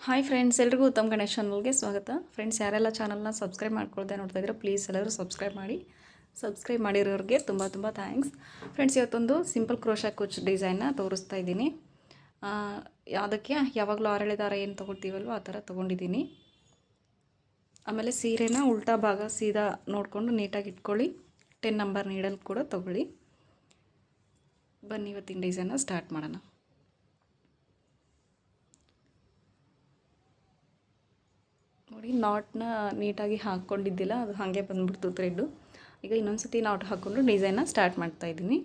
Hi friends, ಎಲ್ರಿಗೂ ಉತ್ತಮ್ ಗಣೇಶ್ ಚಾನಲ್ಗೆ ಸ್ವಾಗತ. ಫ್ರೆಂಡ್ಸ್, ಯಾರೆಲ್ಲ ಚಾನಲ್ನ ಸಬ್ಸ್ಕ್ರೈಬ್ ಮಾಡ್ಕೊಳ್ದೆ ನೋಡ್ತಾ ಇದ್ರೆ ಪ್ಲೀಸ್ ಎಲ್ಲರೂ ಸಬ್ಸ್ಕ್ರೈಬ್ ಮಾಡಿ. ಸಬ್ಸ್ಕ್ರೈಬ್ ಮಾಡಿರೋರಿಗೆ ತುಂಬ ತುಂಬ ಥ್ಯಾಂಕ್ಸ್. ಫ್ರೆಂಡ್ಸ್, ಇವತ್ತೊಂದು ಸಿಂಪಲ್ ಕ್ರೋಶಾ ಕುಚ್ ಡಿಸೈನ್ನ ತೋರಿಸ್ತಾ ಇದ್ದೀನಿ. ಅದಕ್ಕೆ ಯಾವಾಗಲೂ ಆರಳೆ ದಾರ ಏನು ತೊಗೊಳ್ತೀವಲ್ವ ಆ ಥರ ತೊಗೊಂಡಿದ್ದೀನಿ. ಆಮೇಲೆ ಸೀರೆನ ಉಲ್ಟಾ ಭಾಗ ಸೀದಾ ನೋಡಿಕೊಂಡು ನೀಟಾಗಿ ಇಟ್ಕೊಳ್ಳಿ. 10 ನಂಬರ್ ನೀಡಲ್ ಕೂಡ ತೊಗೊಳ್ಳಿ. ಬನ್ನಿ ಇವತ್ತಿನ ಡಿಸೈನ್ನ ಸ್ಟಾರ್ಟ್ ಮಾಡೋಣ. ನೋಡಿ, ನಾಟ್ನ ನೀಟಾಗಿ ಹಾಕ್ಕೊಂಡಿದ್ದಿಲ್ಲ, ಅದು ಹಾಗೆ ಬಂದುಬಿಡ್ತು ಥ್ರೆಡ್ಡು. ಈಗ ಇನ್ನೊಂದು ಸತಿ ನಾಟ್ ಹಾಕ್ಕೊಂಡು ಡಿಸೈನ್ನ ಸ್ಟಾರ್ಟ್ ಮಾಡ್ತಾಯಿದ್ದೀನಿ.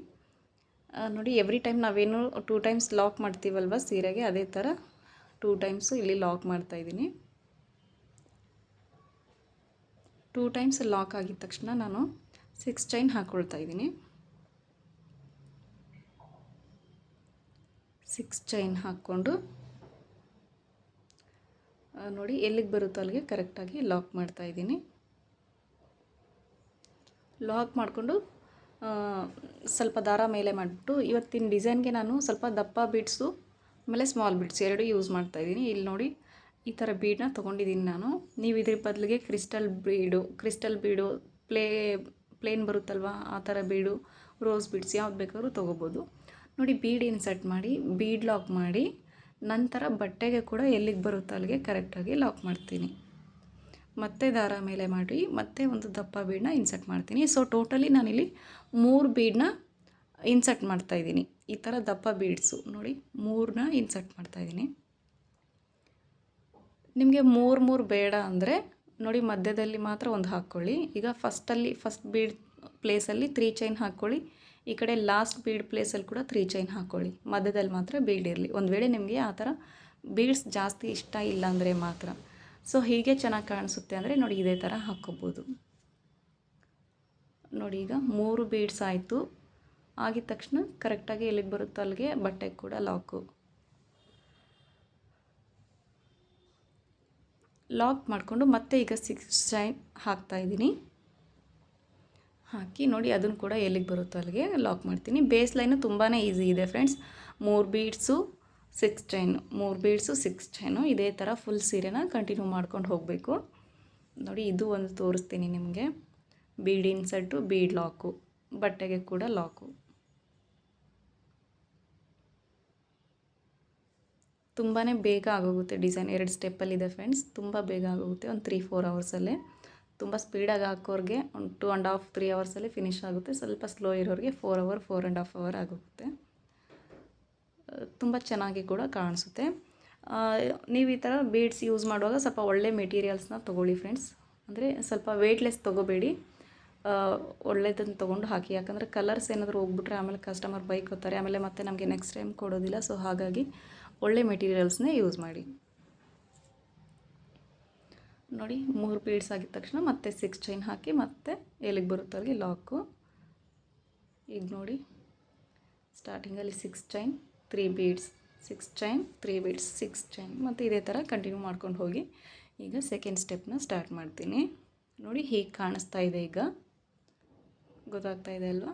ನೋಡಿ, ಎವ್ರಿ ಟೈಮ್ ನಾವೇನು 2 ಟೈಮ್ಸ್ ಲಾಕ್ ಮಾಡ್ತೀವಲ್ವ ಸೀರೆಗೆ, ಅದೇ ಥರ 2 ಟೈಮ್ಸು ಇಲ್ಲಿ ಲಾಕ್ ಮಾಡ್ತಾಯಿದ್ದೀನಿ. 2 ಟೈಮ್ಸ್ ಲಾಕ್ ಆಗಿದ ತಕ್ಷಣ ನಾನು 6 ಚೈನ್ ಹಾಕ್ಕೊಳ್ತಾ ಇದ್ದೀನಿ. 6 ಚೈನ್ ಹಾಕ್ಕೊಂಡು ನೋಡಿ ಎಲ್ಲಿಗೆ ಬರುತ್ತೋ ಅಲ್ಲಿಗೆ ಕರೆಕ್ಟಾಗಿ ಲಾಕ್ ಮಾಡ್ತಾಯಿದ್ದೀನಿ. ಲಾಕ್ ಮಾಡಿಕೊಂಡು ಸ್ವಲ್ಪ ದಾರ ಮೇಲೆ ಮಾಡಿಬಿಟ್ಟು ಇವತ್ತಿನ ಡಿಸೈನ್ಗೆ ನಾನು ಸ್ವಲ್ಪ ದಪ್ಪ ಬೀಡ್ಸು ಆಮೇಲೆ ಸ್ಮಾಲ್ ಬೀಡ್ಸ್ ಎರಡು ಯೂಸ್ ಮಾಡ್ತಾಯಿದ್ದೀನಿ. ಇಲ್ಲಿ ನೋಡಿ, ಈ ಥರ ಬೀಡನ್ನ ತೊಗೊಂಡಿದ್ದೀನಿ ನಾನು. ನೀವು ಇದ್ರ ಬದಲಿಗೆ ಕ್ರಿಸ್ಟಲ್ ಬೀಡು ಪ್ಲೇನ್ ಬರುತ್ತಲ್ವ, ಆ ಥರ ಬೀಡು, ರೋಸ್ ಬೀಡ್ಸ್ ಯಾವ್ದು ಬೇಕಾದ್ರೂ ತೊಗೋಬೋದು. ನೋಡಿ, ಬೀಡ್ ಇನ್ಸರ್ಟ್ ಮಾಡಿ, ಬೀಡ್ ಲಾಕ್ ಮಾಡಿ, ನಂತರ ಬಟ್ಟೆಗೆ ಕೂಡ ಎಲ್ಲಿಗೆ ಬರುತ್ತೋ ಅಲ್ಲಿಗೆ ಕರೆಕ್ಟಾಗಿ ಲಾಕ್ ಮಾಡ್ತೀನಿ. ಮತ್ತೆ ದಾರ ಮೇಲೆ ಮಾಡಿ ಮತ್ತೆ ಒಂದು ದಪ್ಪ ಬೀಡನ್ನ ಇನ್ಸರ್ಟ್ ಮಾಡ್ತೀನಿ. ಸೊ ಟೋಟಲಿ ನಾನಿಲ್ಲಿ 3 ಬೀಡನ್ನ ಇನ್ಸರ್ಟ್ ಮಾಡ್ತಾಯಿದ್ದೀನಿ. ಈ ಥರ ದಪ್ಪ ಬೀಡ್ಸು ನೋಡಿ 3ನ ಇನ್ಸರ್ಟ್ ಮಾಡ್ತಾಯಿದ್ದೀನಿ. ನಿಮಗೆ 3 ಬೇಡ ಅಂದರೆ ನೋಡಿ ಮಧ್ಯದಲ್ಲಿ ಮಾತ್ರ ಒಂದು ಹಾಕ್ಕೊಳ್ಳಿ. ಈಗ ಫಸ್ಟ್ ಬೀಡ್ ಪ್ಲೇಸಲ್ಲಿ 3 ಚೈನ್ ಹಾಕ್ಕೊಳ್ಳಿ. ಈ ಕಡೆ ಲಾಸ್ಟ್ ಬೀಡ್ ಪ್ಲೇಸಲ್ಲಿ ಕೂಡ 3 ಚೈನ್ ಹಾಕ್ಕೊಳ್ಳಿ. ಮಧ್ಯದಲ್ಲಿ ಮಾತ್ರ ಬೀಡ್ ಇರಲಿ. ಒಂದು ವೇಳೆ ನಿಮಗೆ ಆ ಥರ ಬೀಡ್ಸ್ ಜಾಸ್ತಿ ಇಷ್ಟ ಇಲ್ಲ ಅಂದರೆ ಮಾತ್ರ. ಸೊ ಹೀಗೆ ಚೆನ್ನಾಗಿ ಕಾಣಿಸುತ್ತೆ ಅಂದರೆ ನೋಡಿ ಇದೇ ಥರ ಹಾಕ್ಕೋಬೋದು. ನೋಡಿ, ಈಗ 3 ಬೀಡ್ಸ್ ಆಯಿತು. ಆಗಿದ ತಕ್ಷಣ ಕರೆಕ್ಟಾಗಿ ಎಲ್ಲಿಗೆ ಬರುತ್ತೋ ಅಲ್ಲಿಗೆ ಬಟ್ಟೆಗೆ ಕೂಡ ಲಾಕ್ ಮಾಡಿಕೊಂಡು ಮತ್ತೆ ಈಗ 6 ಚೈನ್ ಹಾಕ್ತಾಯಿದ್ದೀನಿ. ಹಾಕಿ ನೋಡಿ ಅದನ್ನು ಕೂಡ ಎಲ್ಲಿಗೆ ಬರುತ್ತೋ ಅಲ್ಲಿಗೆ ಲಾಕ್ ಮಾಡ್ತೀನಿ. ಬೇಸ್ ಲೈನು ತುಂಬಾ ಈಸಿ ಇದೆ friends. 3 beads 6 chain, 3 beads 6 chain, ಇದೇ ಥರ ಫುಲ್ ಸೀರೆನ ಕಂಟಿನ್ಯೂ ಮಾಡ್ಕೊಂಡು ಹೋಗಬೇಕು. ನೋಡಿ, ಇದು ಒಂದು ತೋರಿಸ್ತೀನಿ ನಿಮಗೆ. ಬೀಡ್ ಇನ್ಸರ್ಟು, ಬೀಡ್ ಲಾಕು, ಬಟ್ಟೆಗೆ ಕೂಡ ಲಾಕು. ತುಂಬಾ ಬೇಗ ಆಗೋಗುತ್ತೆ ಡಿಸೈನ್. 2 ಸ್ಟೆಪ್ಪಲ್ಲಿದೆ ಫ್ರೆಂಡ್ಸ್. ತುಂಬ ಬೇಗ ಆಗೋಗುತ್ತೆ. ಒಂದು 3-4 ಅವರ್ಸಲ್ಲೇ. ತುಂಬ ಸ್ಪೀಡಾಗಿ ಹಾಕೋರಿಗೆ ಒಂದು 2.5-3 ಅವರ್ಸಲ್ಲಿ ಫಿನಿಶ್ ಆಗುತ್ತೆ. ಸ್ವಲ್ಪ ಸ್ಲೋ ಇರೋರಿಗೆ 4 ಅವರ್ 4.5 ಅವರ್ ಆಗುತ್ತೆ. ತುಂಬ ಚೆನ್ನಾಗಿ ಕೂಡ ಕಾಣಿಸುತ್ತೆ. ನೀವು ಈ ಥರ ಬೀಡ್ಸ್ ಯೂಸ್ ಮಾಡುವಾಗ ಸ್ವಲ್ಪ ಒಳ್ಳೆ ಮೆಟೀರಿಯಲ್ಸ್ನ ತೊಗೊಳ್ಳಿ ಫ್ರೆಂಡ್ಸ್. ಅಂದರೆ ಸ್ವಲ್ಪ ವೆಯ್ಟ್ಲೆಸ್ ತೊಗೋಬೇಡಿ, ಒಳ್ಳೆಯದನ್ನು ತೊಗೊಂಡು ಹಾಕಿ. ಯಾಕಂದರೆ ಕಲರ್ಸ್ ಏನಾದರೂ ಹೋಗ್ಬಿಟ್ರೆ ಆಮೇಲೆ ಕಸ್ಟಮರ್ ಬೈಕೋತಾರೆ, ಆಮೇಲೆ ಮತ್ತೆ ನಮಗೆ ನೆಕ್ಸ್ಟ್ ಟೈಮ್ ಕೊಡೋದಿಲ್ಲ. ಸೊ ಹಾಗಾಗಿ ಒಳ್ಳೆ ಮೆಟೀರಿಯಲ್ಸ್ನೇ ಯೂಸ್ ಮಾಡಿ. ನೋಡಿ, 3 ಬೀಡ್ಸ್ ಆಗಿದ ತಕ್ಷಣ ಮತ್ತೆ 6 ಚೈನ್ ಹಾಕಿ ಮತ್ತೆ ಎಲ್ಲಿಗೆ ಬರುತ್ತೋ ಅಲ್ಲಿಗೆ ಲಾಕು. ಈಗ ನೋಡಿ, ಸ್ಟಾರ್ಟಿಂಗಲ್ಲಿ 6 chain 3 beads, 6 chain 3 beads, 6 chain, ಮತ್ತು ಇದೇ ಥರ ಕಂಟಿನ್ಯೂ ಮಾಡ್ಕೊಂಡು ಹೋಗಿ. ಈಗ ಸೆಕೆಂಡ್ ಸ್ಟೆಪ್ನ ಸ್ಟಾರ್ಟ್ ಮಾಡ್ತೀನಿ. ನೋಡಿ, ಹೀಗೆ ಕಾಣಿಸ್ತಾ ಇದೆ. ಈಗ ಗೊತ್ತಾಗ್ತಾ ಇದೆ ಅಲ್ವಾ?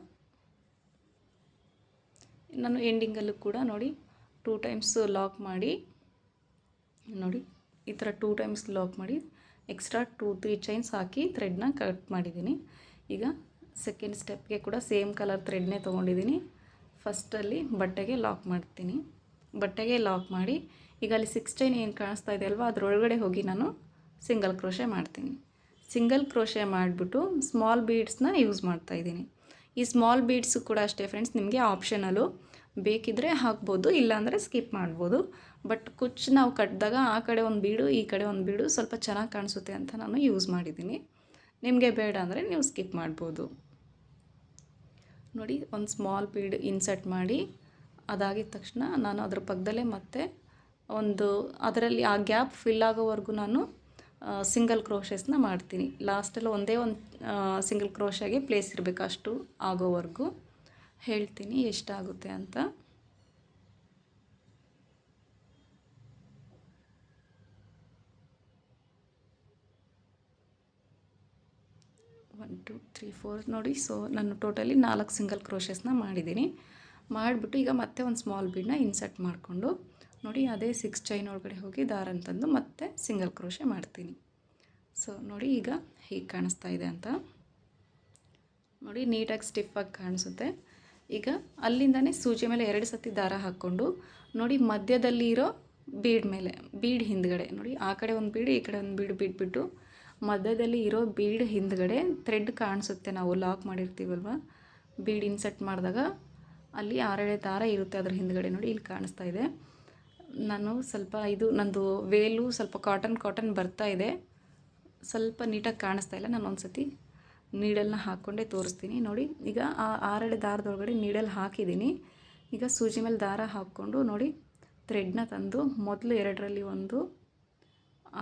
ನಾನು ಎಂಡಿಂಗಲ್ಲೂ ಕೂಡ ನೋಡಿ 2 ಟೈಮ್ಸ್ ಲಾಕ್ ಮಾಡಿ, ನೋಡಿ ಈ ಥರ 2 ಟೈಮ್ಸ್ ಲಾಕ್ ಮಾಡಿ ಎಕ್ಸ್ಟ್ರಾ 2-3 ಚೈನ್ಸ್ ಹಾಕಿ ಥ್ರೆಡ್ನ ಕಟ್ ಮಾಡಿದ್ದೀನಿ. ಈಗ ಸೆಕೆಂಡ್ ಸ್ಟೆಪ್ಗೆ ಕೂಡ ಸೇಮ್ ಕಲರ್ ಥ್ರೆಡ್ನೇ ತೊಗೊಂಡಿದ್ದೀನಿ. ಫಸ್ಟಲ್ಲಿ ಬಟ್ಟೆಗೆ ಲಾಕ್ ಮಾಡ್ತೀನಿ. ಬಟ್ಟೆಗೆ ಲಾಕ್ ಮಾಡಿ ಈಗ ಅಲ್ಲಿ 6 ಚೈನ್ ಏನು ಕಾಣಿಸ್ತಾ ಇದೆ ಅಲ್ವಾ, ಅದರೊಳಗಡೆ ಹೋಗಿ ನಾನು ಸಿಂಗಲ್ ಕ್ರೋಶೆ ಮಾಡ್ತೀನಿ. ಸಿಂಗಲ್ ಕ್ರೋಶೆ ಮಾಡಿಬಿಟ್ಟು ಸ್ಮಾಲ್ ಬೀಡ್ಸ್ನ ಯೂಸ್ ಮಾಡ್ತಾಯಿದ್ದೀನಿ. ಈ ಸ್ಮಾಲ್ ಬೀಡ್ಸು ಕೂಡ ಅಷ್ಟೇ ಫ್ರೆಂಡ್ಸ್, ನಿಮಗೆ ಆಪ್ಷನಲು. ಬೇಕಿದ್ದರೆ ಹಾಕ್ಬೋದು, ಇಲ್ಲಾಂದರೆ ಸ್ಕಿಪ್ ಮಾಡ್ಬೋದು. ಬಟ್ ಕುಚ್ಚು ನಾವು ಕಟ್ಟಿದಾಗ ಆ ಕಡೆ ಒಂದು ಬೀಡು ಈ ಕಡೆ ಒಂದು ಬೀಡು ಸ್ವಲ್ಪ ಚೆನ್ನಾಗಿ ಕಾಣಿಸುತ್ತೆ ಅಂತ ನಾನು ಯೂಸ್ ಮಾಡಿದ್ದೀನಿ. ನಿಮಗೆ ಬೇಡ ಅಂದರೆ ನೀವು ಸ್ಕಿಪ್ ಮಾಡ್ಬೋದು. ನೋಡಿ, ಒಂದು ಸ್ಮಾಲ್ ಬೀಡ್ ಇನ್ಸರ್ಟ್ ಮಾಡಿ ಅದಾಗಿದ ತಕ್ಷಣ ನಾನು ಅದರ ಪಕ್ಕದಲ್ಲೇ ಮತ್ತೆ ಅದರಲ್ಲಿ ಆ ಗ್ಯಾಪ್ ಫಿಲ್ ಆಗೋವರೆಗೂ ನಾನು ಸಿಂಗಲ್ ಕ್ರೋಶೆಸ್ನ ಮಾಡ್ತೀನಿ. ಲಾಸ್ಟಲ್ಲಿ ಒಂದೇ ಒಂದು ಸಿಂಗಲ್ ಕ್ರೋಶೆಗೆ ಪ್ಲೇಸ್ ಇರಬೇಕು, ಅಷ್ಟು ಆಗೋವರೆಗೂ. ಹೇಳ್ತೀನಿ ಎಷ್ಟಾಗುತ್ತೆ ಅಂತ. 1 2 3 4 ನೋಡಿ. ಸೊ ನಾನು ಟೋಟಲಿ 4 ಸಿಂಗಲ್ ಕ್ರೋಶೆಸ್ನ ಮಾಡಿದ್ದೀನಿ. ಮಾಡಿಬಿಟ್ಟು ಈಗ ಮತ್ತೆ ಒಂದು ಸ್ಮಾಲ್ ಬೀಡನ್ನ ಇನ್ಸರ್ಟ್ ಮಾಡಿಕೊಂಡು ನೋಡಿ ಅದೇ 6 ಚೈನ್ ಒಳಗಡೆ ಹೋಗಿ ದಾರನ ತಂದು ಮತ್ತೆ ಸಿಂಗಲ್ ಕ್ರೋಶೆ ಮಾಡ್ತೀನಿ. ಸೊ ನೋಡಿ ಈಗ ಹೀಗೆ ಕಾಣಿಸ್ತಾ ಇದೆ ಅಂತ ನೋಡಿ, ನೀಟಾಗಿ ಸ್ಟಿಫಾಗಿ ಕಾಣಿಸುತ್ತೆ. ಈಗ ಅಲ್ಲಿಂದನೇ ಸೂಜಿ ಮೇಲೆ 2 ಸತಿ ದಾರ ಹಾಕ್ಕೊಂಡು ನೋಡಿ ಮಧ್ಯದಲ್ಲಿ ಇರೋ ಬೀಡ್ ಮೇಲೆ, ಬೀಡ್ ಹಿಂದ್ಗಡೆ ನೋಡಿ, ಆ ಕಡೆ ಒಂದು ಬೀಡ್ ಈ ಕಡೆ ಒಂದು ಬೀಡ್ ಬಿಟ್ಬಿಟ್ಟು ಮಧ್ಯದಲ್ಲಿ ಇರೋ ಬೀಡ್ ಹಿಂದ್ಗಡೆ ಥ್ರೆಡ್ ಕಾಣಿಸುತ್ತೆ. ನಾವು ಲಾಕ್ ಮಾಡಿರ್ತೀವಲ್ವ, ಬೀಡ್ ಇನ್ಸರ್ಟ್ ಮಾಡಿದಾಗ ಅಲ್ಲಿ 6 ದಾರ ಇರುತ್ತೆ ಅದ್ರ ಹಿಂದ್ಗಡೆ ನೋಡಿ, ಇಲ್ಲಿ ಕಾಣಿಸ್ತಾ ಇದೆ. ನಾನು ಸ್ವಲ್ಪ ಇದು ನಂದು ವೇಲು ಸ್ವಲ್ಪ ಕಾಟನ್ ಬರ್ತಾ ಇದೆ, ಸ್ವಲ್ಪ ನೀಟಾಗಿ ಕಾಣಿಸ್ತಾ ಇಲ್ಲ. ನಾನು ಒಂದು ಸತಿ ನೀಡಲ್ನ ಹಾಕ್ಕೊಂಡೇ ತೋರಿಸ್ತೀನಿ ನೋಡಿ. ಈಗ ಆ 6 ದಾರದೊಳಗಡೆ ನೀಡಲ್ ಹಾಕಿದ್ದೀನಿ. ಈಗ ಸೂಜಿ ಮೇಲೆ ದಾರ ಹಾಕ್ಕೊಂಡು ನೋಡಿ ಥ್ರೆಡ್ನ ತಂದು ಮೊದಲು 2ರಲ್ಲಿ ಒಂದು,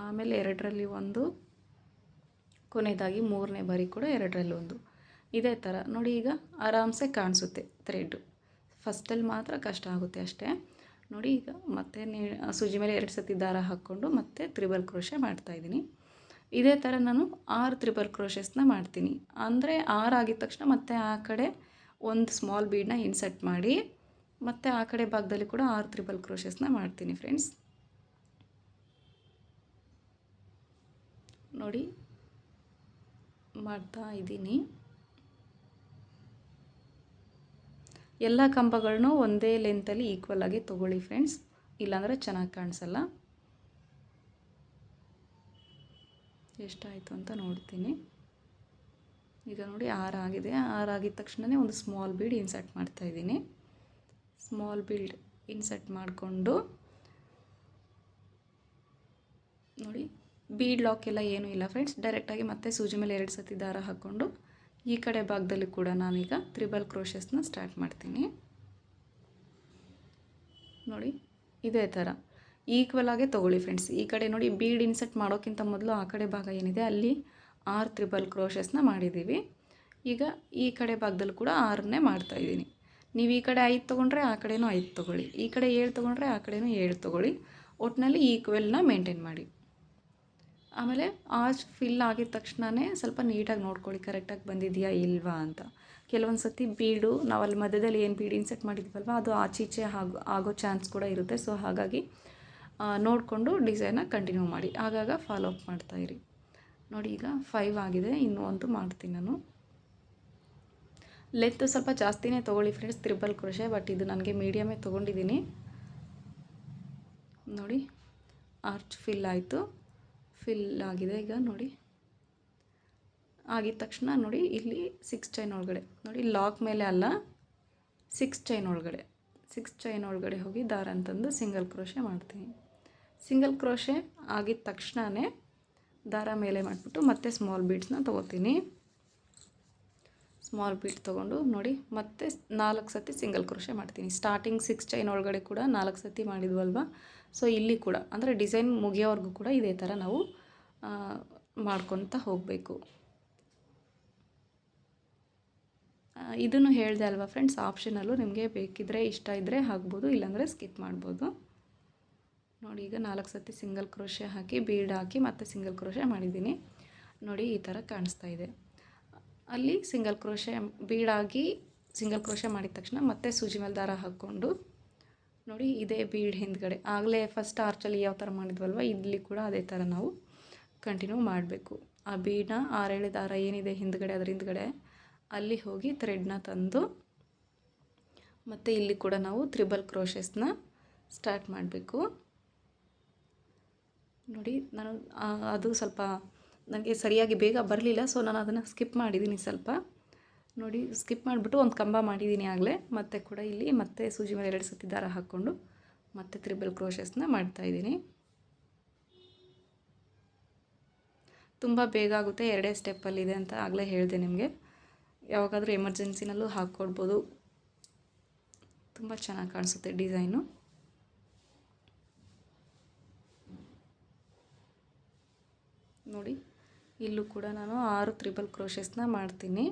ಆಮೇಲೆ 2ರಲ್ಲಿ ಒಂದು, ಕೊನೆಯದಾಗಿ 3ನೇ ಬಾರಿ ಕೂಡ 2ರಲ್ಲಿ ಒಂದು, ಇದೇ ಥರ ನೋಡಿ. ಈಗ ಆರಾಮ್ಸೆ ಕಾಣಿಸುತ್ತೆ ಥ್ರೆಡ್ಡು. ಫಸ್ಟಲ್ಲಿ ಮಾತ್ರ ಕಷ್ಟ ಆಗುತ್ತೆ ಅಷ್ಟೇ ನೋಡಿ. ಈಗ ಮತ್ತೆ ಸೂಜಿ ಮೇಲೆ 2 ಸತಿ ದಾರ ಹಾಕ್ಕೊಂಡು ಮತ್ತೆ ತ್ರಿಬಲ್ ಕ್ರೋಶೆ ಮಾಡ್ತಾಯಿದ್ದೀನಿ. ಇದೇ ಥರ ನಾನು 6 ತ್ರಿಬಲ್ ಕ್ರೋಶೆಸ್ನ ಮಾಡ್ತೀನಿ. ಅಂದರೆ 6 ಆಗಿದ ತಕ್ಷಣ ಮತ್ತೆ ಆ ಕಡೆ ಒಂದು ಸ್ಮಾಲ್ ಬೀಡನ್ನ ಇನ್ಸರ್ಟ್ ಮಾಡಿ ಮತ್ತು ಆ ಕಡೆ ಭಾಗದಲ್ಲಿ ಕೂಡ 6 ತ್ರಿಬಲ್ ಕ್ರೋಶೆಸ್ನ ಮಾಡ್ತೀನಿ ಫ್ರೆಂಡ್ಸ್. ನೋಡಿ ಮಾಡ್ತಾ ಇದ್ದೀನಿ. ಎಲ್ಲ ಕಂಬಗಳನ್ನೂ ಒಂದೇ ಲೆಂತಲ್ಲಿ ಈಕ್ವಲ್ ಆಗಿ ತೊಗೊಳ್ಳಿ ಫ್ರೆಂಡ್ಸ್, ಇಲ್ಲಾಂದರೆ ಚೆನ್ನಾಗಿ ಕಾಣಿಸಲ್ಲ. ಎಷ್ಟಾಯಿತು ಅಂತ ನೋಡ್ತೀನಿ. ಈಗ ನೋಡಿ 6 ಆಗಿದೆ. 6 ಆಗಿದ ತಕ್ಷಣವೇ ಒಂದು ಸ್ಮಾಲ್ ಬೀಡ್ ಇನ್ಸರ್ಟ್ ಮಾಡ್ತಾಯಿದ್ದೀನಿ. ಸ್ಮಾಲ್ ಬೀಡ್ ಇನ್ಸರ್ಟ್ ಮಾಡಿಕೊಂಡು ನೋಡಿ, ಬೀಡ್ ಲಾಕ್ ಎಲ್ಲ ಏನೂ ಇಲ್ಲ ಫ್ರೆಂಡ್ಸ್, ಡೈರೆಕ್ಟಾಗಿ ಮತ್ತೆ ಸೂಜಿ ಮೇಲೆ 2 ಸತಿ ದಾರ ಹಾಕ್ಕೊಂಡು ಈ ಕಡೆ ಭಾಗದಲ್ಲಿ ಕೂಡ ನಾನೀಗ ತ್ರಿಬಲ್ ಕ್ರೋಶೆಸ್ನ ಸ್ಟಾರ್ಟ್ ಮಾಡ್ತೀನಿ. ನೋಡಿ ಇದೇ ಥರ ಈಕ್ವಲ್ ಆಗೇ ತೊಗೊಳ್ಳಿ ಫ್ರೆಂಡ್ಸ್. ಈ ಕಡೆ ನೋಡಿ ಬೀಡ್ ಇನ್ಸರ್ಟ್ ಮಾಡೋಕ್ಕಿಂತ ಮೊದಲು ಆ ಕಡೆ ಭಾಗ ಏನಿದೆ ಅಲ್ಲಿ 6 ತ್ರಿಬಲ್ ಕ್ರೋಶೆಸ್ನ ಮಾಡಿದ್ದೀವಿ. ಈಗ ಈ ಕಡೆ ಭಾಗದಲ್ಲಿ ಕೂಡ 6ನೇ ಮಾಡ್ತಾಯಿದ್ದೀನಿ. ನೀವು ಈ ಕಡೆ 5 ತೊಗೊಂಡ್ರೆ ಆ ಕಡೆನೂ 5 ತೊಗೊಳ್ಳಿ, ಈ ಕಡೆ 7 ತೊಗೊಂಡ್ರೆ ಆ ಕಡೆನೂ 7 ತೊಗೊಳ್ಳಿ. ಒಟ್ಟಿನಲ್ಲಿ ಈಕ್ವಲ್ನ ಮೇಂಟೈನ್ ಮಾಡಿ. ಆಮೇಲೆ ಆರ್ಚ್ ಫಿಲ್ ಆಗಿದ ತಕ್ಷಣವೇ ಸ್ವಲ್ಪ ನೀಟಾಗಿ ನೋಡ್ಕೊಳ್ಳಿ ಕರೆಕ್ಟಾಗಿ ಬಂದಿದೆಯಾ ಇಲ್ವಾ ಅಂತ. ಕೆಲವೊಂದು ಸತಿ ಬೀಡು ನಾವು ಅಲ್ಲಿ ಮಧ್ಯದಲ್ಲಿ ಏನು ಬೀಡ್ ಇನ್ಸರ್ಟ್ ಮಾಡಿದ್ವಲ್ವ ಅದು ಆಚೀಚೆ ಆಗೋ ಚಾನ್ಸ್ ಕೂಡ ಇರುತ್ತೆ. ಸೊ ಹಾಗಾಗಿ ನೋಡಿಕೊಂಡು ಡಿಸೈನ್ನ ಕಂಟಿನ್ಯೂ ಮಾಡಿ, ಆಗಾಗ ಫಾಲೋ ಅಪ್ ಮಾಡ್ತಾಯಿರಿ. ನೋಡಿ ಈಗ 5 ಆಗಿದೆ, ಇನ್ನೂ ಒಂದು ಮಾಡ್ತೀನಿ ನಾನು. ಲೆಂತ್ ಸ್ವಲ್ಪ ಜಾಸ್ತಿನೇ ತೊಗೊಳ್ಳಿ ಫ್ರೆಂಡ್ಸ್ ತ್ರಿಬಲ್ ಕ್ರೋಶೆ, ಬಟ್ ಇದು ನನಗೆ ಮೀಡಿಯಮೇ ತೊಗೊಂಡಿದ್ದೀನಿ. ನೋಡಿ ಆರ್ಚ್ ಫಿಲ್ ಆಯಿತು, ಫಿಲ್ ಆಗಿದೆ. ಈಗ ನೋಡಿ ಆಗಿದ ತಕ್ಷಣ ನೋಡಿ ಇಲ್ಲಿ 6 ಚೈನ್ ಒಳಗಡೆ ನೋಡಿ, ಲಾಕ್ ಮೇಲೆ ಅಲ್ಲ 6 ಚೈನ್ ಒಳಗಡೆ ಹೋಗಿ ದಾರ ಅಂತಂದು ಸಿಂಗಲ್ ಕ್ರೋಶೆ ಮಾಡ್ತೀನಿ. ಸಿಂಗಲ್ ಕ್ರೋಶೆ ಆಗಿದ ತಕ್ಷಣವೇ ದಾರ ಮೇಲೆ ಮಾಡಿಬಿಟ್ಟು ಮತ್ತೆ ಸ್ಮಾಲ್ ಬೀಡ್ಸ್ನ ತೊಗೋತೀನಿ. ಸ್ಮಾಲ್ ಬೀಡ್ ತೊಗೊಂಡು ನೋಡಿ ಮತ್ತೆ 4 ಸತಿ ಸಿಂಗಲ್ ಕ್ರೋಶೆ ಮಾಡ್ತೀನಿ. ಸ್ಟಾರ್ಟಿಂಗ್ 6 ಚೈನ್ ಒಳಗಡೆ ಕೂಡ 4 ಸತಿ ಮಾಡಿದ್ವಲ್ವ, ಸೊ ಇಲ್ಲಿ ಕೂಡ ಅಂದರೆ ಡಿಸೈನ್ ಮುಗಿಯೋವರೆಗೂ ಕೂಡ ಇದೇ ಥರ ನಾವು ಮಾಡ್ಕೊತ ಹೋಗಬೇಕು. ಇದನ್ನು ಹೇಳಿದೆ ಅಲ್ವಾ ಫ್ರೆಂಡ್ಸ್, ಆಪ್ಷನಲ್ಲು, ನಿಮಗೆ ಬೇಕಿದ್ದರೆ ಇಷ್ಟ ಇದ್ದರೆ ಹಾಕ್ಬೋದು, ಇಲ್ಲಾಂದರೆ ಸ್ಕಿಪ್ ಮಾಡ್ಬೋದು. ನೋಡಿ ಈಗ 4 ಸತಿ ಸಿಂಗಲ್ ಕ್ರೋಶೆ ಹಾಕಿ ಬೀಡ್ ಹಾಕಿ ಮತ್ತೆ ಸಿಂಗಲ್ ಕ್ರೋಶೆ ಮಾಡಿದ್ದೀನಿ. ನೋಡಿ ಈ ಥರ ಕಾಣಿಸ್ತಾ ಇದೆ. ಅಲ್ಲಿ ಸಿಂಗಲ್ ಕ್ರೋಶೆ ಬೀಡಾಗಿ ಸಿಂಗಲ್ ಕ್ರೋಶೆ ಮಾಡಿದ ತಕ್ಷಣ ಮತ್ತೆ ಸೂಜಿ ಮೇಲೆ ದಾರ ಹಾಕ್ಕೊಂಡು ನೋಡಿ ಇದೇ ಬೀಡ್ ಹಿಂದ್ಗಡೆ ಆಗಲೇ ಫಸ್ಟ್ ಆರ್ಚಲ್ಲಿ ಯಾವ ಥರ ಮಾಡಿದ್ವಲ್ವ ಇಲ್ಲಿ ಕೂಡ ಅದೇ ಥರ ನಾವು ಕಂಟಿನ್ಯೂ ಮಾಡಬೇಕು. ಆ ಬೀಡನ್ನ 6 ದಾರ ಏನಿದೆ ಹಿಂದ್ಗಡೆ ಅದ್ರ ಹಿಂದ್ಗಡೆ ಅಲ್ಲಿ ಹೋಗಿ ಥ್ರೆಡ್ನ ತಂದು ಮತ್ತು ಇಲ್ಲಿ ಕೂಡ ನಾವು ತ್ರಿಬಲ್ ಕ್ರೋಶೆಸ್ನ ಸ್ಟಾರ್ಟ್ ಮಾಡಬೇಕು. ನೋಡಿ ನಾನು ಅದು ಸ್ವಲ್ಪ ನನಗೆ ಸರಿಯಾಗಿ ಬೇಗ ಬರಲಿಲ್ಲ, ಸೊ ನಾನು ಅದನ್ನು ಸ್ಕಿಪ್ ಮಾಡಿದ್ದೀನಿ ಸ್ವಲ್ಪ. ನೋಡಿ ಸ್ಕಿಪ್ ಮಾಡಿಬಿಟ್ಟು ಒಂದು ಕಂಬ ಮಾಡಿದ್ದೀನಿ ಆಗಲೇ, ಮತ್ತು ಕೂಡ ಇಲ್ಲಿ ಮತ್ತೆ ಸೂಜಿ ಮೇಲೆ 2 ಸತಿ ದಾರ ಹಾಕ್ಕೊಂಡು ಮತ್ತೆ ತ್ರಿಬಲ್ ಕ್ರೋಶೆಸ್ನ ಮಾಡ್ತಾಯಿದ್ದೀನಿ. ತುಂಬ ಬೇಗ ಆಗುತ್ತೆ, 2 ಸ್ಟೆಪ್ಪಲ್ಲಿದೆ ಅಂತ ಆಗಲೇ ಹೇಳಿದೆ ನಿಮಗೆ. ಯಾವಾಗಾದರೂ ಎಮರ್ಜೆನ್ಸಿನಲ್ಲೂ ಹಾಕ್ಕೊಡ್ಬೋದು, ತುಂಬ ಚೆನ್ನಾಗಿ ಕಾಣಿಸುತ್ತೆ ಡಿಸೈನು. ನೋಡಿ ಇಲ್ಲೂ ಕೂಡ ನಾನು 6 ತ್ರಿಬಲ್ ಕ್ರೋಶೆಸ್ನ ಮಾಡ್ತೀನಿ.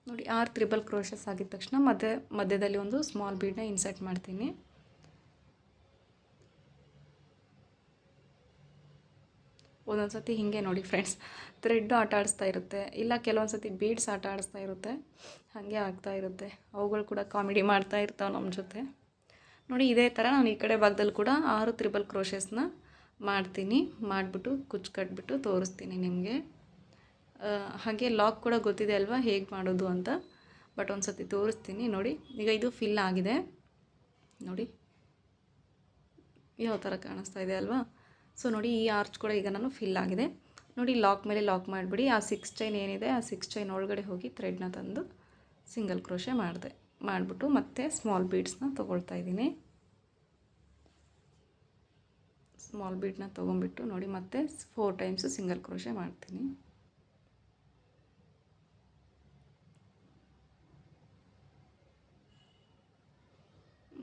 ನೋಡಿ 6 ತ್ರಿಬಲ್ ಕ್ರೋಶಸ್ ಆಗಿದ ತಕ್ಷಣ ಮಧ್ಯದಲ್ಲಿ ಒಂದು ಸ್ಮಾಲ್ ಬೀಡನ್ನ ಇನ್ಸರ್ಟ್ ಮಾಡ್ತೀನಿ. ಒಂದೊಂದು ಸತಿ ಹೀಗೆ ನೋಡಿ ಫ್ರೆಂಡ್ಸ್, ಥ್ರೆಡ್ ಆಟ ಆಡಿಸ್ತಾ ಇರುತ್ತೆ, ಇಲ್ಲ ಕೆಲವೊಂದು ಸತಿ ಬೀಡ್ಸ್ ಆಟ ಆಡಿಸ್ತಾ ಇರುತ್ತೆ, ಹಾಗೆ ಆಗ್ತಾ ಇರುತ್ತೆ. ಅವುಗಳು ಕೂಡ ಕಾಮಿಡಿ ಮಾಡ್ತಾ ಇರ್ತಾವೆ ನಮ್ಮ ಜೊತೆ. ನೋಡಿ ಇದೇ ಥರ ನಾನು ಈ ಕಡೆ ಭಾಗದಲ್ಲಿ ಕೂಡ 6 ತ್ರಿಬಲ್ ಕ್ರೋಷೆಸ್ನ ಮಾಡ್ತೀನಿ. ಮಾಡಿಬಿಟ್ಟು ಕುಚ್ಚು ಕಟ್ಬಿಟ್ಟು ತೋರಿಸ್ತೀನಿ ನಿಮಗೆ. ಹಾಗೆ ಲಾಕ್ ಕೂಡ ಗೊತ್ತಿದೆ ಅಲ್ವಾ ಹೇಗೆ ಮಾಡೋದು ಅಂತ, ಬಟ್ ಒಂದು ಸತಿ ತೋರಿಸ್ತೀನಿ ನೋಡಿ. ಈಗ ಇದು ಫಿಲ್ ಆಗಿದೆ ನೋಡಿ, ಯಾವ ಥರ ಕಾಣಿಸ್ತಾ ಇದೆ ಅಲ್ವಾ. ಸೊ ನೋಡಿ, ಈ ಆರ್ಚ್ ಕೂಡ ಈಗ ನಾನು ಫಿಲ್ ಆಗಿದೆ ನೋಡಿ. ಲಾಕ್ ಮೇಲೆ ಲಾಕ್ ಮಾಡಿಬಿಡಿ. ಆ 6 ಚೈನ್ ಏನಿದೆ, ಆ 6 ಚೈನ್ ಒಳಗಡೆ ಹೋಗಿ ಥ್ರೆಡ್ನ ತಂದು ಸಿಂಗಲ್ ಕ್ರೋಶೆ ಮಾಡಿಬಿಟ್ಟು ಮತ್ತೆ ಸ್ಮಾಲ್ ಬೀಡ್ಸ್ನ ತೊಗೊಳ್ತಾ ಇದ್ದೀನಿ. ಸ್ಮಾಲ್ ಬೀಡ್ನ ತೊಗೊಂಬಿಟ್ಟು ನೋಡಿ ಮತ್ತೆ 4 ಟೈಮ್ಸು ಸಿಂಗಲ್ ಕ್ರೋಶೆ ಮಾಡ್ತೀನಿ.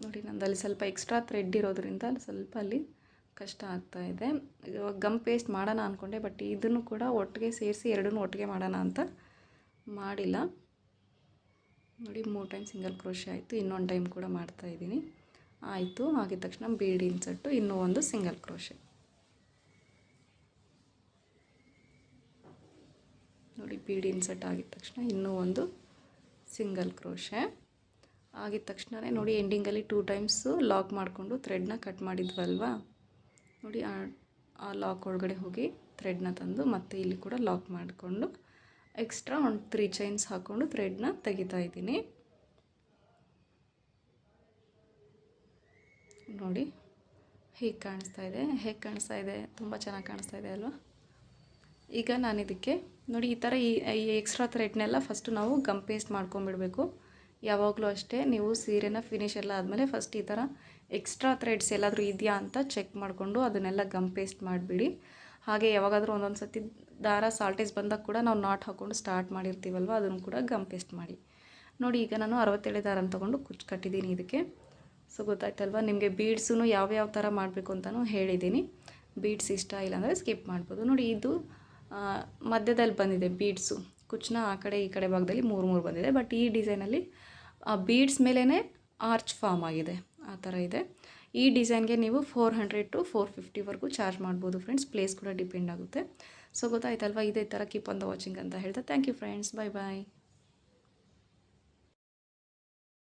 ನೋಡಿ ನಂದಲ್ಲಿ ಸ್ವಲ್ಪ ಎಕ್ಸ್ಟ್ರಾ ಥ್ರೆಡ್ ಇರೋದ್ರಿಂದ ಸ್ವಲ್ಪ ಅಲ್ಲಿ ಕಷ್ಟ ಆಗ್ತಾಯಿದೆ. ಇವಾಗ ಗಮ್ ಪೇಸ್ಟ್ ಮಾಡೋಣ ಅಂದ್ಕೊಂಡೆ, ಬಟ್ ಇದನ್ನು ಕೂಡ ಒಟ್ಟಿಗೆ ಸೇರಿಸಿ ಎರಡನ್ನೂ ಒಟ್ಟಿಗೆ ಮಾಡೋಣ ಅಂತ ಮಾಡಿಲ್ಲ. ನೋಡಿ 3 ಟೈಮ್ ಸಿಂಗಲ್ ಕ್ರೋಶೆ ಆಯಿತು. ಇನ್ನೊಂದು ಟೈಮ್ ಕೂಡ ಮಾಡ್ತಾಯಿದ್ದೀನಿ. ಆಯಿತು. ಆಗಿದ ತಕ್ಷಣ ಬೀಡ್ ಇನ್ಸರ್ಟು, ಇನ್ನೂ ಒಂದು ಸಿಂಗಲ್ ಕ್ರೋಶೆ ನೋಡಿ. ಬೀಡ್ ಇನ್ಸರ್ಟ್ ಆಗಿದ ತಕ್ಷಣ ಇನ್ನೂ ಒಂದು ಸಿಂಗಲ್ ಕ್ರೋಶೆ ಆಗಿದ ತಕ್ಷಣವೇ ನೋಡಿ ಎಂಡಿಂಗಲ್ಲಿ 2 ಟೈಮ್ಸು ಲಾಕ್ ಮಾಡಿಕೊಂಡು ಥ್ರೆಡ್ನ ಕಟ್ ಮಾಡಿದ್ವಲ್ವಾ ನೋಡಿ. ಆ ಲಾಕ್ ಒಳಗಡೆ ಹೋಗಿ ಥ್ರೆಡ್ನ ತಂದು ಮತ್ತೆ ಇಲ್ಲಿ ಕೂಡ ಲಾಕ್ ಮಾಡಿಕೊಂಡು ಎಕ್ಸ್ಟ್ರಾ ಒಂದು 3 ಚೈನ್ಸ್ ಹಾಕ್ಕೊಂಡು ಥ್ರೆಡ್ನ ತೆಗಿತಾ ಇದ್ದೀನಿ ನೋಡಿ. ಹೇಗೆ ಕಾಣಿಸ್ತಾ ಇದೆ ತುಂಬ ಚೆನ್ನಾಗಿ ಕಾಣಿಸ್ತಾ ಇದೆ ಅಲ್ವಾ. ಈಗ ನಾನು ಇದಕ್ಕೆ ನೋಡಿ ಈ ಥರ ಈ ಎಕ್ಸ್ಟ್ರಾ ಥ್ರೆಡ್ನೆಲ್ಲ ಫಸ್ಟು ನಾವು ಗಮ್ ಪೇಸ್ಟ್ ಮಾಡ್ಕೊಂಬಿಡಬೇಕು. ಯಾವಾಗಲೂ ಅಷ್ಟೇ, ನೀವು ಸೀರೆನ ಫಿನಿಶ್ ಎಲ್ಲ ಆದಮೇಲೆ ಫಸ್ಟ್ ಈ ಥರ ಎಕ್ಸ್ಟ್ರಾ ಥ್ರೆಡ್ಸ್ ಎಲ್ಲಾದರೂ ಇದೆಯಾ ಅಂತ ಚೆಕ್ ಮಾಡಿಕೊಂಡು ಅದನ್ನೆಲ್ಲ ಗಮ್ ಪೇಸ್ಟ್ ಮಾಡಿಬಿಡಿ. ಹಾಗೆ ಯಾವಾಗಾದರೂ ಒಂದೊಂದು ಸತಿ ದಾರ ಸಾಲ್ಟೇಜ್ ಬಂದಾಗ ಕೂಡ ನಾವು ನಾಟ್ ಹಾಕ್ಕೊಂಡು ಸ್ಟಾರ್ಟ್ ಮಾಡಿರ್ತೀವಲ್ವ, ಅದನ್ನು ಕೂಡ ಗಮ್ ಪೇಸ್ಟ್ ಮಾಡಿ ನೋಡಿ. ಈಗ ನಾನು 67 ದಾರನ ತೊಗೊಂಡು ಕುಚ್ಚು ಕಟ್ಟಿದ್ದೀನಿ ಇದಕ್ಕೆ. ಸೊ ಗೊತ್ತಾಯ್ತಲ್ವ ನಿಮಗೆ. ಬೀಡ್ಸೂ ಯಾವ್ಯಾವ ಥರ ಮಾಡಬೇಕು ಅಂತಲೂ ಹೇಳಿದ್ದೀನಿ. ಬೀಡ್ಸ್ ಇಷ್ಟ ಇಲ್ಲಾಂದರೆ ಸ್ಕಿಪ್ ಮಾಡ್ಬೋದು ನೋಡಿ. ಇದು ಮಧ್ಯದಲ್ಲಿ ಬಂದಿದೆ ಬೀಡ್ಸು, ಕುಚ್ಚನ್ನ ಆ ಕಡೆ ಈ ಕಡೆ ಭಾಗದಲ್ಲಿ 3 ಬಂದಿದೆ. ಬಟ್ ಈ ಡಿಸೈನಲ್ಲಿ ಬೀಡ್ಸ್ ಮೇಲೇ ಆರ್ಚ್ ಫಾರ್ಮ್ ಆಗಿದೆ, ಆ ಥರ ಇದೆ. ಈ ಡಿಸೈನ್ಗೆ ನೀವು 400 to 450ವರೆಗೂ ಚಾರ್ಜ್ ಮಾಡ್ಬೋದು ಫ್ರೆಂಡ್ಸ್. ಪ್ಲೇಸ್ ಕೂಡ ಡಿಪೆಂಡ್ ಆಗುತ್ತೆ. ಸೊ ಗೊತ್ತಾಯ್ತಲ್ವ. ಇದೇ ಥರ ಕೀಪ್ ಆನ್ ದ ವಾಚಿಂಗ್ ಅಂತ ಹೇಳ್ತಾ thank you friends. Bye bye.